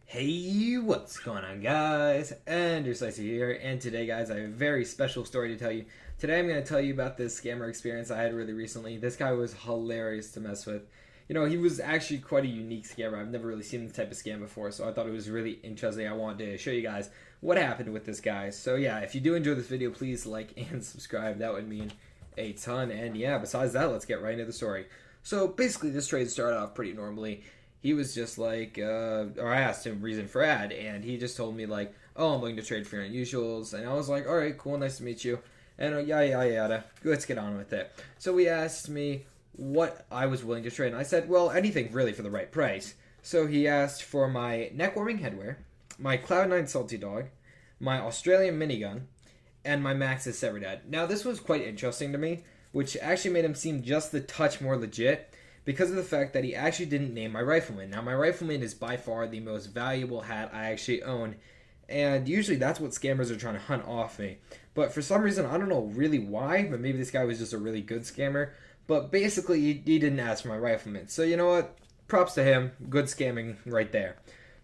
Hey, what's going on, guys? EnderSlicer here, and today, guys, I have a very special story to tell you. Today, I'm going to tell you about this scammer experience I had really recently. This guy was hilarious to mess with. You know, he was actually quite a unique scammer. I've never really seen this type of scam before, so I thought it was really interesting. I wanted to show you guys what happened with this guy. So, yeah, if you do enjoy this video, please like and subscribe. That would mean a ton. And, yeah, besides that, let's get right into the story. So, basically, this trade started off pretty normally. He was just like, or I asked him reason for ad, and he just told me like, oh, I'm looking to trade for your unusuals, and I was like, all right, cool, nice to meet you, and yada yada yada. Let's get on with it. So he asked me what I was willing to trade, and I said, well, anything really for the right price. So he asked for my neck warming headwear, my Cloud9 Salty Dog, my Australian minigun, and my Max's Severed Head. Now this was quite interesting to me, which actually made him seem just the touch more legit, because of the fact that he actually didn't name my rifleman. Now, my rifleman is by far the most valuable hat I actually own, and usually that's what scammers are trying to hunt off me. But for some reason, I don't know really why, but maybe this guy was just a really good scammer. But basically, he didn't ask for my rifleman. So you know what? Props to him. Good scamming right there.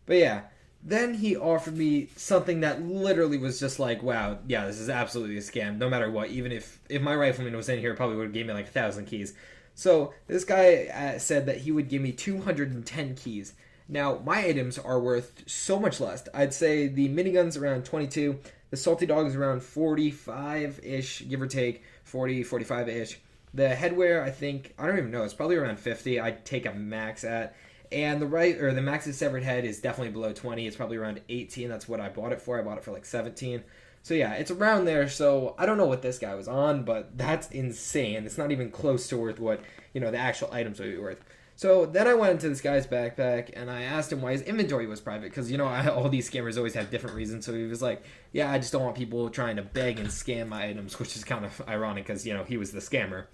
But yeah, then he offered me something that literally was just like, wow, yeah, this is absolutely a scam, no matter what. Even if my rifleman was in here, probably would have gave me like 1,000 keys. So this guy said that he would give me 210 keys. Now, my items are worth so much less. I'd say the minigun's around 22, the Salty Dog is around 45-ish, give or take, 40, 45-ish. The headwear, I think, I don't even know, it's probably around 50. I'd take a max at. And the Max's Severed Head is definitely below 20. It's probably around 18. That's what I bought it for. I bought it for like 17. So yeah, it's around there. So I don't know what this guy was on, but that's insane. It's not even close to worth what, the actual items would be worth. So then I went into this guy's backpack and I asked him why his inventory was private, because all these scammers always have different reasons. So he was like, yeah, I just don't want people trying to beg and scam my items, which is kind of ironic because he was the scammer.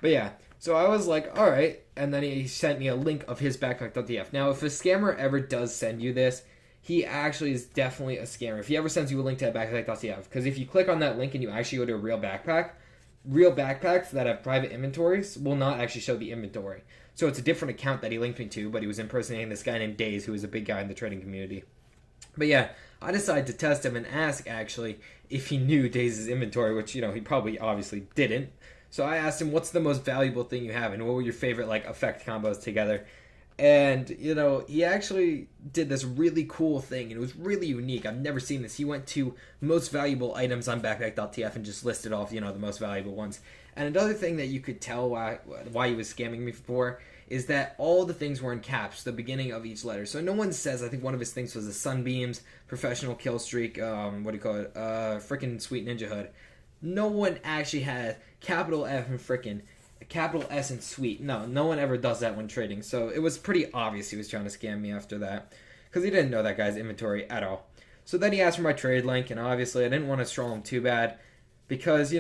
But yeah, so I was like, all right, and then he sent me a link of his backpack.df. Now, if a scammer ever does send you this, he actually is definitely a scammer. If he ever sends you a link to that backpack.df, because if you click on that link and you actually go to a real backpacks that have private inventories will not actually show the inventory. So it's a different account that he linked me to, but he was impersonating this guy named Days, who is a big guy in the trading community. But yeah, I decided to test him and ask, actually, if he knew Days' inventory, which, he probably obviously didn't. So I asked him, what's the most valuable thing you have, and what were your favorite, effect combos together? And, he actually did this really cool thing, and it was really unique. I've never seen this. He went to most valuable items on backpack.tf and just listed off, the most valuable ones. And another thing that you could tell why he was scamming me for is that all the things were in caps, the beginning of each letter. So no one says, I think one of his things was the Sunbeams, Professional Kill Streak, frickin' Sweet Ninja Hood. No one actually had capital F and frickin' capital S and sweet. No one ever does that when trading. So it was pretty obvious he was trying to scam me after that, because he didn't know that guy's inventory at all. So then he asked for my trade link, and obviously I didn't want to troll him too bad, because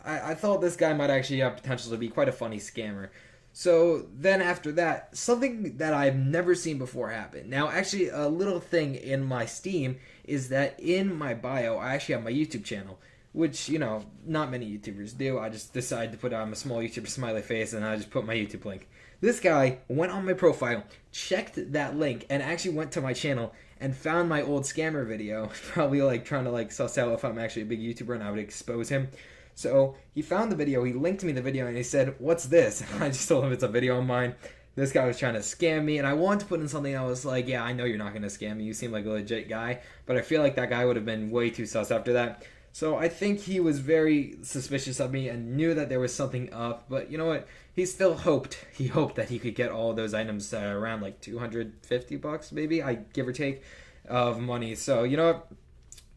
I thought this guy might actually have potential to be quite a funny scammer. So then after that, something that I've never seen before happened. Now, actually, a little thing in my Steam is that in my bio, I actually have my YouTube channel, which, not many YouTubers do. I just decided to put on a small YouTuber smiley face, and I just put my YouTube link. This guy went on my profile, checked that link, and actually went to my channel and found my old scammer video, probably, trying to, suss out if I'm actually a big YouTuber and I would expose him. So he found the video, he linked me the video, and he said, what's this? And I just told him it's a video of mine. This guy was trying to scam me, and I wanted to put in something that was like, yeah, I know you're not going to scam me. You seem like a legit guy. But I feel like that guy would have been way too sus after that. So I think he was very suspicious of me and knew that there was something up. But you know what? He still hoped. He hoped that he could get all those items around like $250 maybe, I give or take, of money. So you know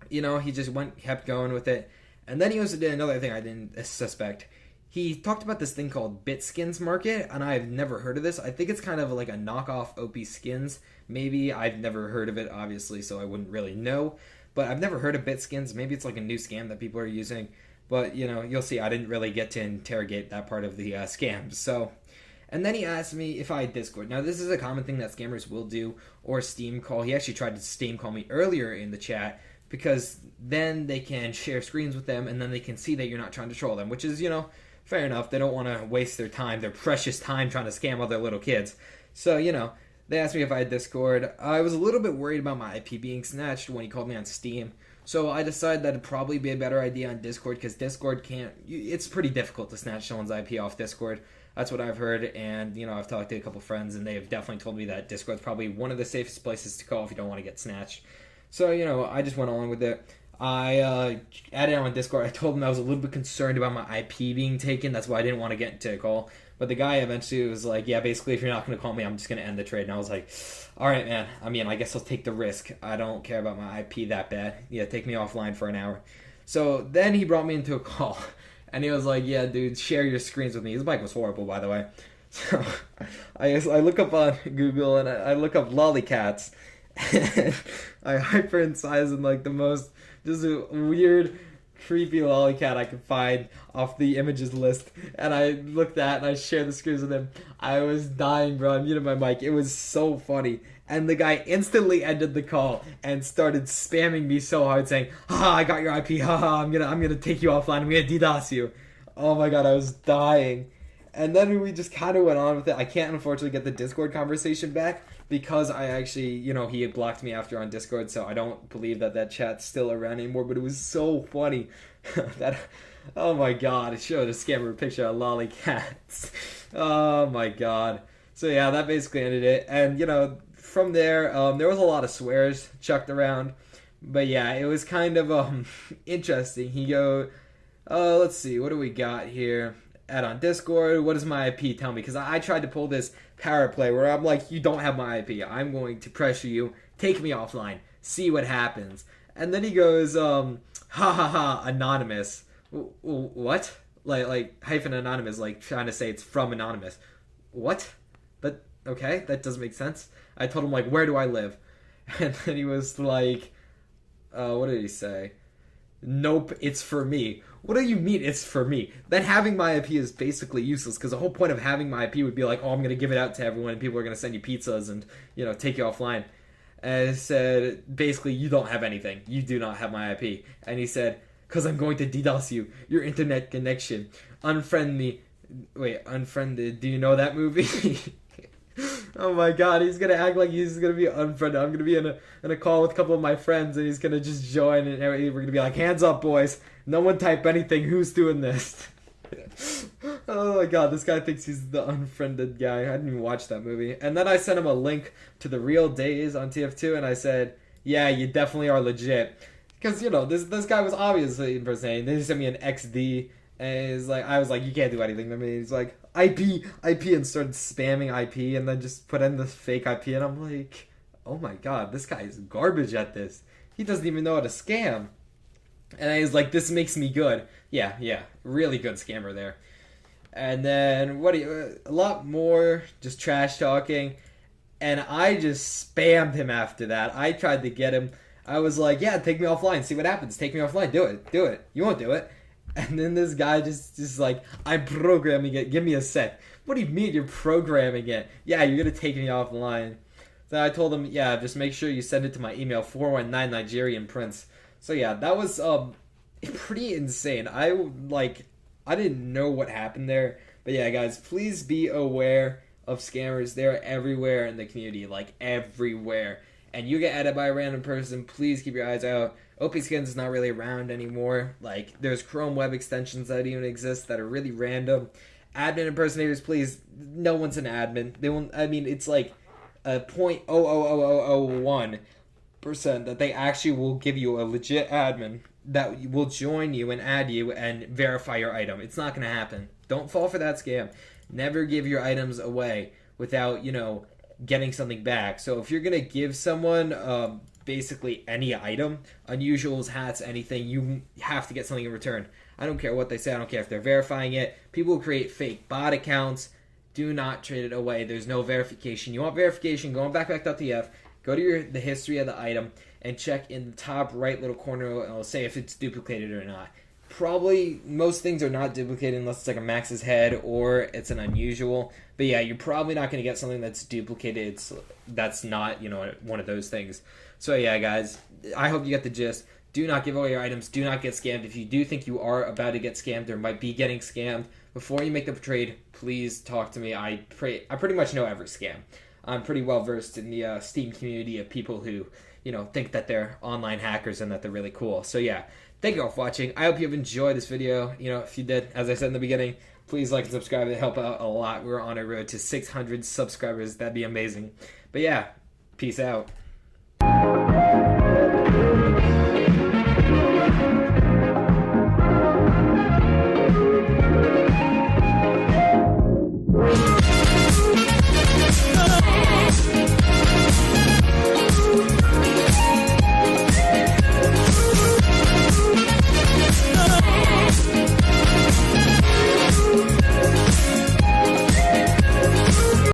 what? He just kept going with it. And then he also did another thing I didn't suspect. He talked about this thing called Bitskins Market, and I've never heard of this. I think it's kind of like a knockoff OP Skins. Maybe I've never heard of it, obviously, so I wouldn't really know. But I've never heard of Bitskins. Maybe it's like a new scam that people are using. But, you'll see. I didn't really get to interrogate that part of the scams. So, and then he asked me if I had Discord. Now, this is a common thing that scammers will do, or Steam call. He actually tried to Steam call me earlier in the chat, because then they can share screens with them, and then they can see that you're not trying to troll them, which is, fair enough. They don't want to waste their time, their precious time, trying to scam other little kids. So, They asked me if I had Discord. I was a little bit worried about my IP being snatched when he called me on Steam. So I decided that it'd probably be a better idea on Discord because Discord can't. It's pretty difficult to snatch someone's IP off Discord. That's what I've heard, and I've talked to a couple friends, and they've definitely told me that Discord's probably one of the safest places to call if you don't want to get snatched. So I just went along with it. I added him on Discord. I told him I was a little bit concerned about my IP being taken. That's why I didn't want to get into a call. But the guy eventually was like, yeah, basically, if you're not going to call me, I'm just going to end the trade. And I was like, all right, man. I mean, I guess I'll take the risk. I don't care about my IP that bad. Yeah, take me offline for an hour. So then he brought me into a call. And he was like, yeah, dude, share your screens with me. His mic was horrible, by the way. So I look up on Google and I look up lollycats. And I hyper-incise in like the most just a weird, creepy lollycat I could find off the images list. And I looked at and I shared the screens with him. I was dying, bro. I muted my mic. It was so funny. And the guy instantly ended the call and started spamming me so hard, saying, "Ha! I got your IP. Ha! I'm gonna take you offline. I'm gonna DDoS you." Oh my god, I was dying. And then we just kind of went on with it. I can't unfortunately get the Discord conversation back because I actually, he had blocked me after on Discord, so I don't believe that chat's still around anymore. But it was so funny that, oh my god, it showed a scammer picture of lollycats. Oh my god. So yeah, that basically ended it. And from there, there was a lot of swears chucked around, but yeah, it was kind of interesting. Let's see, what do we got here? Add on Discord. What does my IP tell me? Because I tried to pull this power play where I'm like, you don't have my IP. I'm going to pressure you. Take me offline. See what happens. And then he goes, ha ha ha, anonymous. What? Like hyphen anonymous, like trying to say it's from anonymous. What? But okay, that doesn't make sense. I told him, like, where do I live? And then he was like, what did he say? Nope, it's for me. What do you mean it's for me? Then having my IP is basically useless because the whole point of having my IP would be like, oh, I'm going to give it out to everyone and people are going to send you pizzas and, take you offline. And I said, basically, you don't have anything. You do not have my IP. And he said, because I'm going to DDoS you. Your internet connection. Unfriend me. Wait, Unfriended. Do you know that movie? Oh my god, he's gonna act like he's gonna be unfriended. I'm gonna be in a call with a couple of my friends and he's gonna just join and we're gonna be like, hands up boys, no one type anything, who's doing this? Oh my god, this guy thinks he's the unfriended guy. I didn't even watch that movie. And then I sent him a link to the real days on TF2 and I said, yeah, you definitely are legit. Because, this guy was obviously impersonating. They sent me an XD and I was like, you can't do anything to me. He's like, IP, and started spamming IP and then just put in this fake IP and I'm like, oh my god, this guy is garbage at this. He doesn't even know how to scam. And I was like, this makes me good. Yeah, really good scammer there. And then, a lot more just trash talking. And I just spammed him after that. I tried to get him. I was like, yeah, take me offline, see what happens. Take me offline, do it. You won't do it. And then this guy just like, I'm programming it, give me a sec. What do you mean you're programming it? Yeah, you're going to take me offline. So I told him, yeah, just make sure you send it to my email, 419 Nigerian Prince. So yeah, that was pretty insane. I didn't know what happened there. But yeah, guys, please be aware of scammers. They're everywhere in the community, like everywhere. And you get added by a random person, please keep your eyes out. OP Skins is not really around anymore. Like, there's Chrome web extensions that even exist that are really random. Admin impersonators, please. No one's an admin. They won't. I mean, it's like a 0.00001% that they actually will give you a legit admin that will join you and add you and verify your item. It's not going to happen. Don't fall for that scam. Never give your items away without, getting something back. So if you're going to give someone basically any item, unusuals, hats, anything, you have to get something in return. I don't care what they say. I don't care if they're verifying it. People who create fake bot accounts, do not trade it away. There's no verification. You want verification, go on backpack.tf, go to the history of the item, and check in the top right little corner, and it'll say if it's duplicated or not. Probably most things are not duplicated unless it's like a Max's head or it's an unusual. But yeah, you're probably not going to get something that's duplicated. That's not, one of those things. So yeah, guys, I hope you get the gist. Do not give away your items. Do not get scammed. If you do think you are about to get scammed or might be getting scammed, before you make the trade, please talk to me. I pretty much know every scam. I'm pretty well versed in the Steam community of people who, think that they're online hackers and that they're really cool. So yeah, thank you all for watching. I hope you've enjoyed this video. If you did, as I said in the beginning, please like and subscribe. It help out a lot. We're on a road to 600 subscribers. That'd be amazing. But yeah, peace out.